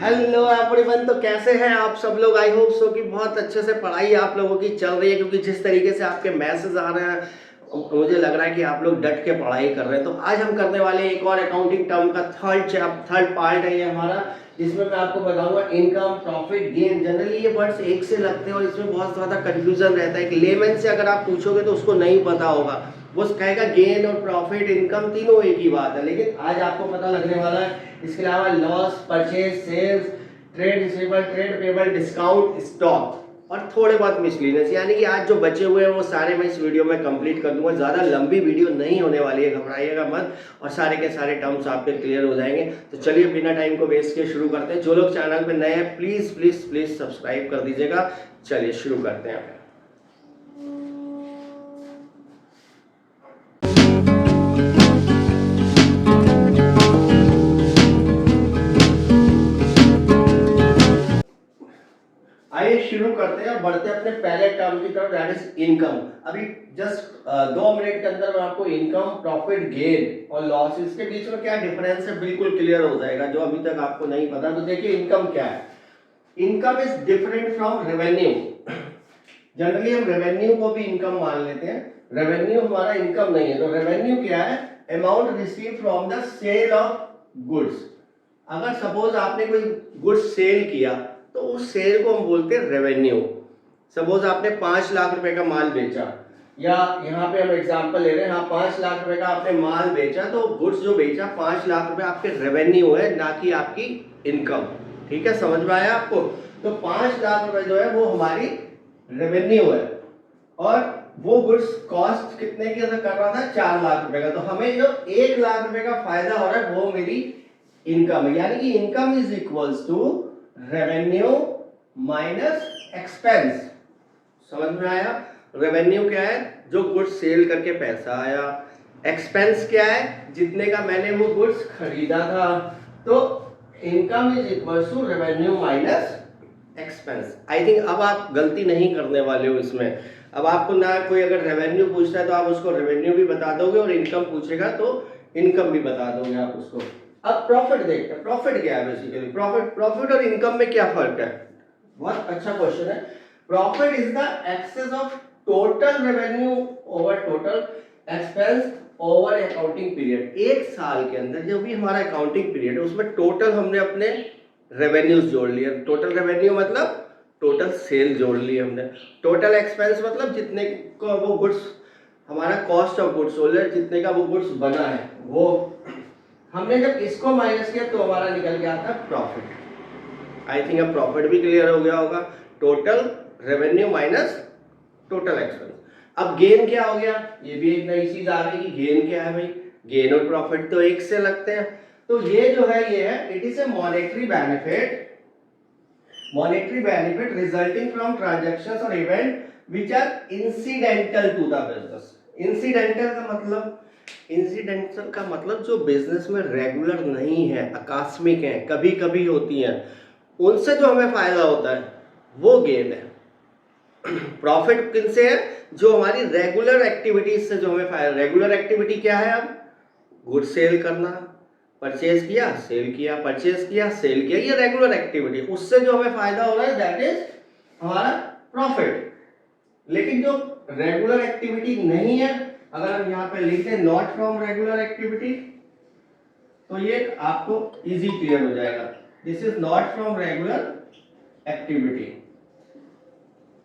Hello everyone. तो कैसे हैं आप सब लोग? आई होप सो कि बहुत अच्छे से पढ़ाई आप लोगों की चल रही है, क्योंकि जिस तरीके से आपके मैसेज आ रहे हैं मुझे लग रहा है कि आप लोग डट के पढ़ाई कर रहे हैं। तो आज हम करने वाले हैं एक और अकाउंटिंग टर्म का थर्ड पार्ट है ये हमारा, जिसमें मैं आपको बताऊंगा इनकम, प्रॉफिट, गेन। जनरली ये वर्ड्स एक से लगते हैं और इसमें बहुत ज़्यादा कंफ्यूजन रहता है कि लेमैन से अगर आप पूछोगे तो उसको नहीं पता होगा, वो कहेगा गेन और प्रॉफिट, इनकम तीनों एक ही बात है। लेकिन आज आपको पता लगने वाला है। इसके अलावा loss, purchase, sales, trade receivable, trade payable, discount, stock और थोड़े बहुत मिसलिनियस, यानी कि आज जो बचे हुए हैं वो सारे मैं इस वीडियो में कंप्लीट कर दूंगा। ज़्यादा लंबी वीडियो नहीं होने वाली है, घबराइएगा मत, और सारे के सारे टर्म्स आपके क्लियर हो जाएंगे। तो चलिए बिना टाइम को वेस्ट किए शुरू करते हैं। जो लोग चैनल पे नए हैं प्लीज़ प्लीज़ प्लीज़ सब्सक्राइब कर दीजिएगा। चलिए शुरू करते हैं। आइए शुरू करते हैं और बढ़ते हैं अपने पहले टर्म की तरफ, दैट इज इनकम। अभी जस्ट 2 मिनट के अंदर मैं आपको इनकम, प्रॉफिट, गेन और लॉस, इसके बीच में क्या डिफरेंस है बिल्कुल क्लियर हो जाएगा, जो अभी तक आपको नहीं पता। तो देखिए इनकम क्या है। Income is different from revenue. Generally हम रेवेन्यू को भी इनकम मान लेते हैं, रेवेन्यू हमारा इनकम नहीं है। तो रेवेन्यू क्या है? Amount receive from the sale of goods. अगर सपोज आपने कोई गुड्स सेल किया तो उस सेल को हम बोलते हैं रेवेन्यू। सपोज आपने 5 लाख रुपए का माल बेचा, या यहाँ पे हम एग्जांपल ले रहे हैं, हाँ 5 लाख रुपए का आपने माल बेचा, तो गुड्स जो बेचा 5 लाख रुपए आपके रेवेन्यू है, ना कि आपकी इनकम। ठीक है, समझ में आया आपको? तो 5 लाख रुपए जो है वो हमारी रेवेन्यू है, और वो गुड्स कॉस्ट कितने की कर रहा था? 4 लाख रुपए का। तो हमें जो 1 लाख रुपए का फायदा हो रहा है वो मेरी इनकम है, यानी कि income is equals to revenue minus expense. समझ में आया? रेवेन्यू क्या है? जो गुड्स सेल करके पैसा आया। एक्सपेंस क्या है? जितने का मैंने वो गुड्स खरीदा था। तो income is equals to revenue minus expense. I think अब आप गलती नहीं करने वाले हो इसमें। अब आपको ना कोई अगर रेवेन्यू पूछता है तो आप उसको रेवेन्यू भी बता दोगे, और इनकम पूछेगा तो इनकम भी बता दोगे आप उसको। अब प्रॉफिट देखते हैं। प्रॉफिट क्या है बेसिकली? प्रॉफिट और इनकम में क्या फर्क है? बहुत अच्छा क्वेश्चन है। Profit is the excess of total revenue over total expense over accounting period. एक साल के अंदर जो भी हमारा अकाउंटिंग पीरियड है उसमें टोटल हमने अपने रेवेन्यूज जोड़ लिए। टोटल रेवेन्यू मतलब टोटल सेल जोड़ लिए हमने। टोटल एक्सपेंस मतलब जितने को वो गुड्स, हमारा कॉस्ट ऑफ गुड्स सोल्ड, जितने का वो गुड्स बना है वो हमने जब इसको माइनस किया तो हमारा निकल गया था प्रॉफिट। आई थिंक अब प्रॉफिट भी क्लियर हो गया होगा। Total revenue minus total expense. अब गेन क्या हो गया? ये भी एक नई चीज आ गई कि गेन क्या है भाई। गेन और प्रॉफिट तो एक से लगते हैं। तो ये जो है ये है, it is a monetary benefit, monetary benefit resulting from transactions और event which are incidental to the business. Incidental का मतलब जो बिजनेस में रेगुलर नहीं है, आकस्मिक है, कभी कभी होती हैं, उनसे जो हमें फायदा होता है वो गेन है। प्रॉफिट किनसे है? जो हमारी रेगुलर एक्टिविटीज से जो हमें फायदा। रेगुलर एक्टिविटी क्या है? अब गुड सेल करना, परचेज किया, सेल किया, परचेज किया, सेल किया, ये रेगुलर एक्टिविटी, उससे जो हमें फायदा हो रहा है दैट इज हमारा प्रॉफिट। लेकिन जो रेगुलर एक्टिविटी नहीं है, अगर हम यहाँ पे लिखते हैं नॉट फ्रॉम रेगुलर एक्टिविटी, तो ये आपको इजी क्लियर हो जाएगा। This is not from regular activity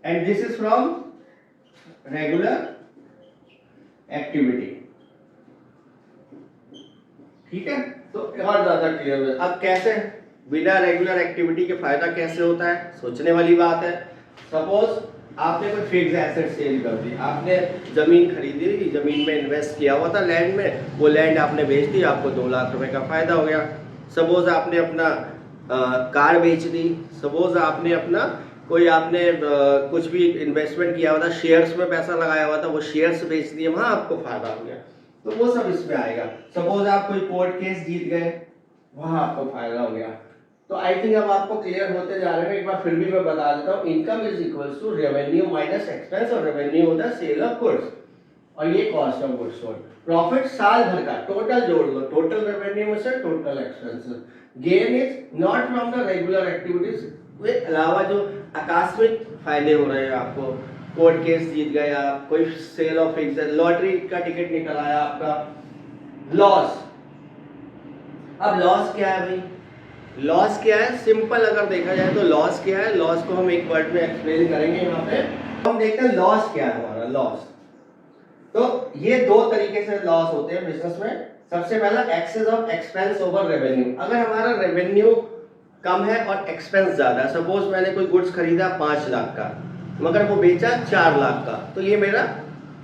and this is from regular activity. ठीक है, तो और ज्यादा क्लियर हो। अब कैसे बिना रेगुलर एक्टिविटी के फायदा कैसे होता है? सोचने वाली बात है। सपोज आपने कोई फिक्स एसेट सेल कर दी, आपने जमीन खरीदी, जमीन में इन्वेस्ट किया हुआ था, लैंड में, वो लैंड आपने बेच दी, आपको 2 लाख रुपए का फायदा हो गया। सपोज आपने अपना कार बेच दी, सपोज आपने अपना कोई आपने कुछ भी इन्वेस्टमेंट किया हुआ था, शेयर्स में पैसा लगाया हुआ था, वो शेयर्स बेच दिए, वहां आपको फायदा हो गया, तो वो सब इसमें आएगा। सपोज आप कोई कोर्ट केस जीत गए, वहां आपको फायदा हो गया। तो आई थिंक अब आपको क्लियर होते जा रहे हैं। एक बार फिर भी मैं बता देता हूँ, income is equals to revenue minus expense, और रेवेन्यू होता है सेल ऑफ गुड्स और ये cost of goods sold. Profit साल भर का टोटल जोड़ दो, टोटल रेवेन्यू में से total expenses. Gain is not from the regular activities, वे अलावा जो आकस्मिक फायदे हो रहे हैं आपको, कोर्ट केस जीत गए आप, कोई सेल ऑफ फिक्सर, लॉटरी का टिकट निकल आया आपका, लॉस। अब लॉस क्या है भाई, लॉस क्या है, सिंपल अगर देखा जाए तो लॉस क्या है, लॉस को हम एक वर्ड में एक्सप्लेन करेंगे। यहाँ पे हम देखते हैं लॉस क्या है हमारा, लॉस। तो ये दो तरीके से लॉस होते हैं बिजनेस में। सबसे पहला excess of expense over revenue, अगर हमारा रेवेन्यू कम है और एक्सपेंस ज्यादा है, सपोज मैंने कोई गुड्स खरीदा 5 लाख का मगर वो बेचा 4 लाख का, तो ये मेरा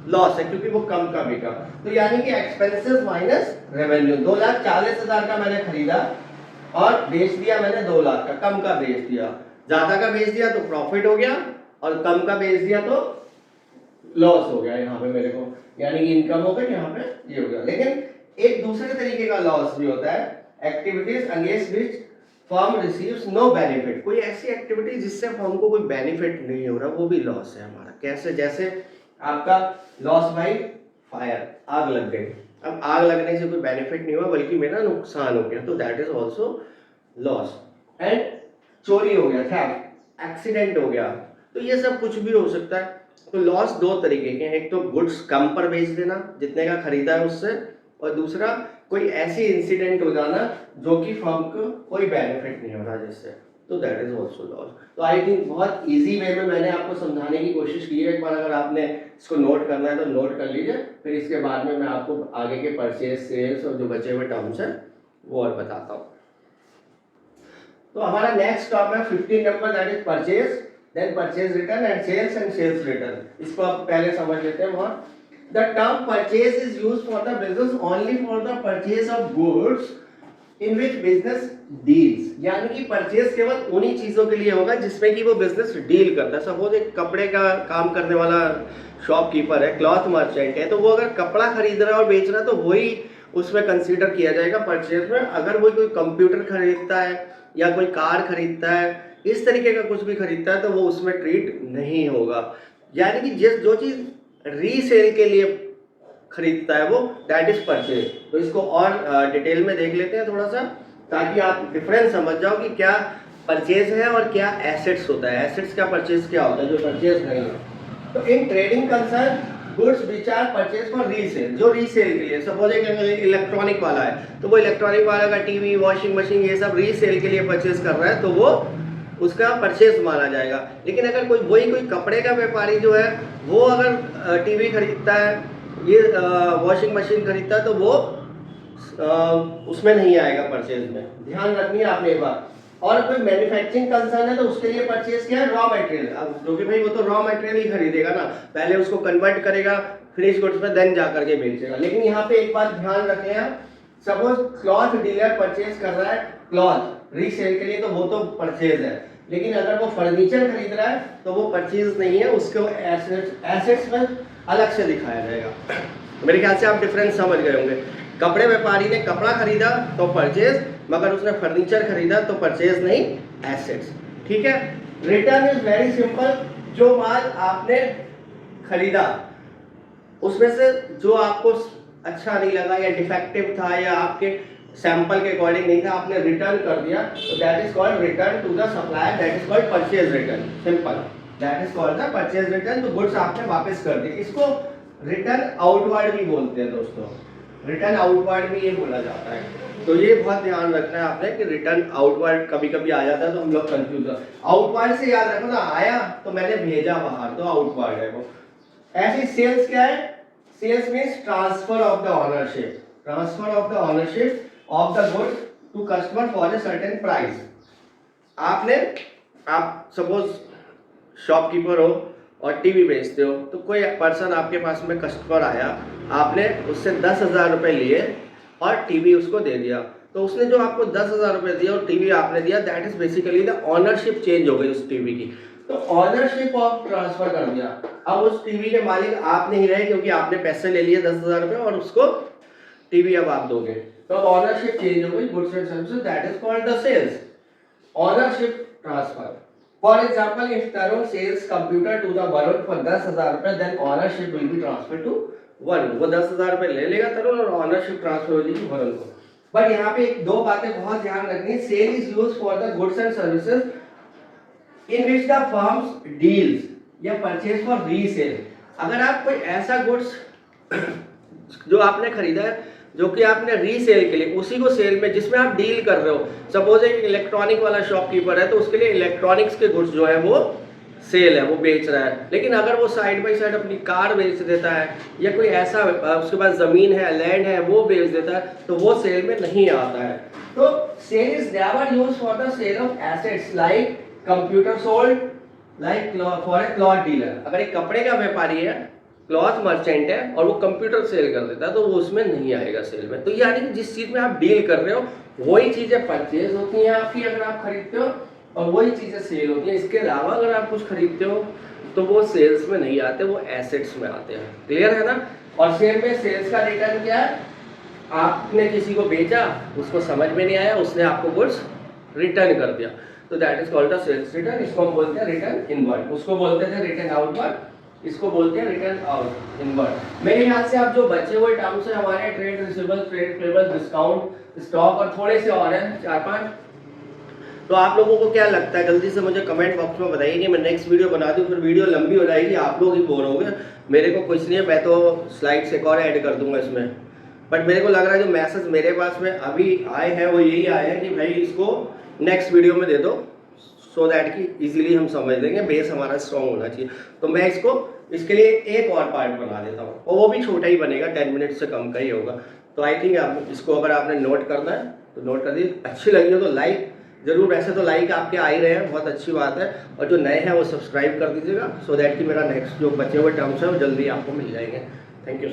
लॉस है क्योंकि वो कम का बिका। तो यानी कि एक्सपेंसेस माइनस रेवेन्यू, 2,40,000 का मैंने खरीदा और बेच दिया मैंने 2 लाख का, कम का बेच दिया, ज्यादा का बेच दिया तो प्रॉफिट हो गया और कम का बेच दिया तो लॉस हो गया यहाँ पे मेरे को, यानी कि इनकम हो गई, यहाँ पे ये हो गया। लेकिन एक दूसरे तरीके का लॉस भी होता है, activities against which firm receives no benefit, कोई ऐसी एक्टिविटी जिससे फर्म को कोई बेनिफिट नहीं हो रहा, वो भी लॉस है हमारा। कैसे, जैसे आपका लॉस बाई फायर, आग लग गई, अब आग लगने से कोई बेनिफिट नहीं हुआ बल्कि मेरा नुकसान हो गया, तो that is also loss. And चोरी हो गया, थेफ्ट, एक्सीडेंट हो गया, तो ये सब कुछ भी हो सकता है। तो लॉस दो तरीके के हैं, एक तो गुड्स कम पर बेच देना जितने का खरीदा है उससे, और दूसरा कोई ऐसी इंसिडेंट हो जाना जो कि फर्म को कोई बेनिफिट नहीं हो रहा जिससे, तो दैट इज ऑल्सो लॉस। तो आई थिंक बहुत इजी वे में मैंने आपको समझाने की कोशिश की है। एक बार अगर आपने इसको नोट करना है तो नोट कर लीजिए, फिर इसके बाद में मैं आपको आगे के परचेज, सेल्स और जो बचे हुए टर्म्स हैं वो और बताता हूँ। तो हमारा नेक्स्ट टर्म है 15 number, that is purchase, then purchase return and sales return. इसको आप पहले समझ लेते हैं बहुत। The term purchase is used for the business only for the purchase of goods in which business deals, यानी कि परचेज केवल उन्हीं चीजों के लिए होगा जिसमें कि वो बिजनेस डील करता है। सपोज एक कपड़े का काम करने वाला शॉपकीपर है, क्लॉथ मर्चेंट है, तो वो अगर कपड़ा खरीद रहा है और बेच रहा है तो वही उसमें कंसीडर किया जाएगा परचेज में। अगर वो कोई कंप्यूटर खरीदता है या कोई कार खरीदता है, इस तरीके का कुछ भी खरीदता है, तो वो उसमें ट्रीट नहीं होगा। यानी कि जो चीज रीसेल के लिए खरीदता है वो, दैट इज परचेज। तो इसको और डिटेल में देख लेते हैं थोड़ा सा, ताकि आप डिफरेंस समझ जाओ कि क्या परचेज है और क्या एसेट्स होता है, एसेट्स क्या परचेज क्या होता है जो परचेज नहीं है। तो in trading concern goods which are purchase for resale, जो रीसेल के लिए, सपोज एक इलेक्ट्रॉनिक वाला है तो वो इलेक्ट्रॉनिक वाला का टीवी, वॉशिंग मशीन, ये सब रीसेल के लिए परचेज कर रहा है तो वो उसका परचेज माना जाएगा। लेकिन अगर कोई कपड़े का व्यापारी जो है वो अगर टीवी खरीदता है, ये वॉशिंग मशीन खरीदता है, तो वो उसमें नहीं आएगा परचेज में, ध्यान रखनी है आपने एक बात। और कोई मैन्युफैक्चरिंग कंसर्न है तो उसके लिए परचेज क्या है, रॉ मटेरियल। अब जो कि भाई वो तो रॉ मटेरियल ही खरीदेगा ना, पहले उसको कन्वर्ट करेगा फिनिश गुड्स में, देन जा करके बेचेगा। लेकिन यहाँ पे एक बात ध्यान रखें आप, सपोज क्लॉथ डीलर परचेज कर रहा है क्लॉथ रीसेल के लिए, तो वो तो परचेज है। लेकिन अगर वो फर्नीचर खरीद रहा है तो वो परचेज नहीं है, उसको एसेट्स में अलग से दिखाया जाएगा। मेरे ख्याल से आप डिफरेंस समझ गए होंगे। कपड़े व्यापारी ने कपड़ा खरीदा तो परचेज, मगर उसने फर्नीचर खरीदा तो परचेज नहीं, एसेट्स। ठीक है। रिटर्न इज वेरी सिंपल, जो माल आपने खरीदा उसमें से जो आपको अच्छा नहीं लगा या डिफेक्टिव था या आपके सैंपल के अकॉर्डिंग नहीं था, आपने रिटर्न कर दिया, तो that is called return to the supplier, that is called purchase return. Simple, that is called the purchase return. तो गुड्स आपने वापस कर दी, इसको रिटर्न आउटवर्ड भी बोलते हैं दोस्तों, रिटर्न आउटवर्ड भी ये बोला जाता है। तो ये बहुत ध्यान रखना है आपने कि रिटर्न आउटवर्ड कभी कभी आ जाता है तो हम लोग कंफ्यूज हो। आउटवर्ड से याद रखो ना, आया तो मैंने भेजा बाहर, तो आउटवर्ड है वो। ऐसी सेल्स क्या है, sales means transfer of the ownership, transfer of the ownership of the good to customer for a certain price. आप सपोज शॉपकीपर हो और टीवी बेचते हो, तो कोई पर्सन आपके पास में कस्टमर आया, आपने उससे 10,000 रुपए लिए और टीवी उसको दे दिया, तो उसने जो आपको 10,000 रुपए दिया और टीवी आपने दिया, that is basically the ownership change हो गई उस टीवी की। तो ऑनरशिप ऑफ ट्रांसफर कर दिया, अब उस टीवी के मालिक आप नहीं रहे क्योंकि आपने पैसे ले लिए 10,000 रुपए और उसको टीवी अब आप दोगे, तो ऑनरशिप चेंज हो गई, goods and services, that is called the sales, ownership transfer. For example, if Tarun sells computer to the Varun for 10,000 रुपए, then ownership will be transferred to one, वो 10,000 रुपये ले लेगा तरुण और ऑनरशिप ट्रांसफर हो जाएगी वरुण को। बट यहाँ पे एक दो बातें बहुत ध्यान रखनी है। Sale is use for the goods and services in which the firms deals या परचेज फॉर रीसेल। अगर आप कोई ऐसा गुड्स जो आपने खरीदा है जो कि आपने रीसेल के लिए, उसी को सेल में जिसमें आप डील कर रहे हो, सपोज एक इलेक्ट्रॉनिक वाला शॉपकीपर है तो उसके लिए इलेक्ट्रॉनिक्स के गुड्स जो है वो सेल है, वो बेच रहा है। लेकिन अगर वो साइड बाय साइड अपनी कार बेच देता है या कोई ऐसा उसके पास जमीन है, लैंड है, वो बेच देता है तो वो सेल में नहीं आता है। तो sale is never used for the sale of assets like computer sold like for a cloth dealer. अगर एक कपड़े का व्यापारी है, क्लॉथ मर्चेंट है और वो कंप्यूटर सेल कर देता है तो वो उसमें नहीं आएगा सेल में। तो यानी कि जिस चीज में आप डील कर रहे हो वही चीजें परचेज होती हैं आपकी अगर आप खरीदते हो, और वही चीजें सेल होती हैं। इसके अलावा अगर आप कुछ खरीदते हो तो वो सेल्स में नहीं आते, वो एसेट्स में आते हैं। क्लियर है ना? और सेल में सेल्स का रिटर्न क्या है? आपने किसी को बेचा, उसको समझ में नहीं आया, उसने आपको गुड्स रिटर्न कर दिया, तो that is called the sales return. इसको हम बोलते हैं रिटर्न इनवर्ड, उसको बोलते थे रिटर्न आउटवर्ड, इसको बोलते हैं रिटर्न आउट इनवर्ड। मेरे ख्याल से आप जो बचे हुए टर्म्स है हमारे, trade receivables, trade payables, discount, stock और थोड़े से और हैं 4-5, तो आप लोगों को क्या लगता है जल्दी से मुझे कमेंट बॉक्स में बताइए कि मैं नेक्स्ट वीडियो बना दूं। फिर वीडियो लंबी हो जाएगी, आप लोग ही बोर होंगे, मेरे को कुछ नहीं है, मैं तो स्लाइड्स एक और ऐड कर दूंगा इसमें। बट मेरे को लग रहा है जो मैसेज मेरे पास में अभी आए हैं वो यही आए हैं कि भाई इसको नेक्स्ट वीडियो में दे दो, सो दैट कि इजीली हम समझ लेंगे, बेस हमारा स्ट्रॉन्ग होना चाहिए। तो मैं इसके लिए एक और पार्ट बना देता हूँ, और वो भी छोटा ही बनेगा, 10 मिनट से कम का ही होगा। तो आई थिंक आप इसको अगर आपने नोट करना है तो नोट कर दीजिए। अच्छी लगी हो तो लाइक जरूर, वैसे तो लाइक आपके आ ही रहे हैं, बहुत अच्छी बात है। और जो नए हैं वो सब्सक्राइब कर दीजिएगा, सो दैट कि मेरा नेक्स्ट जो बचे हुए टर्म्स है वो जल्दी आपको मिल जाएंगे। Thank you.